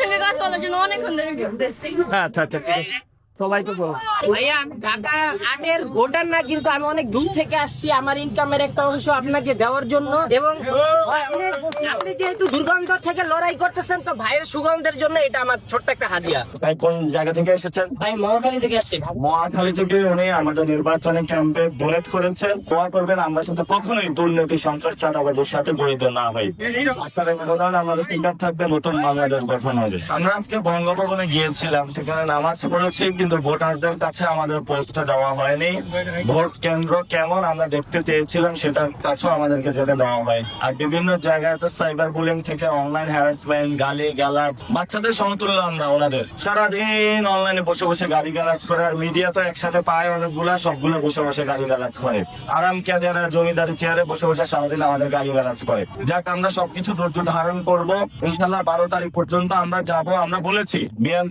সঙ্গে কথা বলার জন্য অনেকক্ষণ ধরে ঘুরতেছি। আচ্ছা আচ্ছা ঠিক আছে, সবাইকে বলো। ভাইয়া আমি ঢাকা 8-এর ভোটার না, কিন্তু আমি অনেক দূর থেকে আসছি আমার ইনকামের একটা অংশ আপনাকে দেওয়ার জন্য। এবং আপনি যেহেতু দুর্গন্ধ থেকে লড়াই করতেছেন, তো ভাইয়ের সুগন্ধের জন্য এটা আমার ছোট্ট একটা হাদিয়া। ভাই কোন জায়গা থেকে এসেছেন? ভাই মহাখালী থেকে আসছি। মহাখালী থেকে উনি আমাদের নির্বাচনী ক্যাম্পে ডোনেট করেছেন। দোয়া করবেন আমরা সাথে কখনোই দুর্নীতি সন্ত্রাস চাঁদাবাজের সাথে জড়িত না হই। আপনাদের প্রধান আমাদের ফিঙ্গার থাকবে, নতুন বাংলাদেশ গঠন হবে। আমরা আজকে বঙ্গভবনে গিয়েছিলাম, সেখানে নামাজ পড়েছি, কিন্তু ভোটারদের কাছে আমাদের পোস্টটা দেওয়া হয়নি। ভোট কেন্দ্র কেমন আমরা দেখতে চেয়েছিলাম, সেটার কাছেও আমাদেরকে যেতে দেওয়া হয়। আর বিভিন্ন জায়গায় তো সাইবার বুলিং থেকে অনলাইন হ্যারাসমেন্ট, গালি গালাজ, বাচ্চাদের সমতুল্য আমরা ওনাদের। সারাদিন অনলাইনে বসে বসে গালি গালাজ করে, আর মিডিয়া তো একসাথে পায় অনেকগুলা, সবগুলো বসে বসে গালি গালাজ করে। আরাম কেদারা জমিদারি চেয়ারে বসে বসে সারাদিন আমাদের গালি গালাজ করে। যাক, আমরা সবকিছু ধৈর্য ধারণ করবো ইনশাল্লাহ। 12 তারিখ পর্যন্ত আমরা যাব। আমরা বলেছি বিএনপি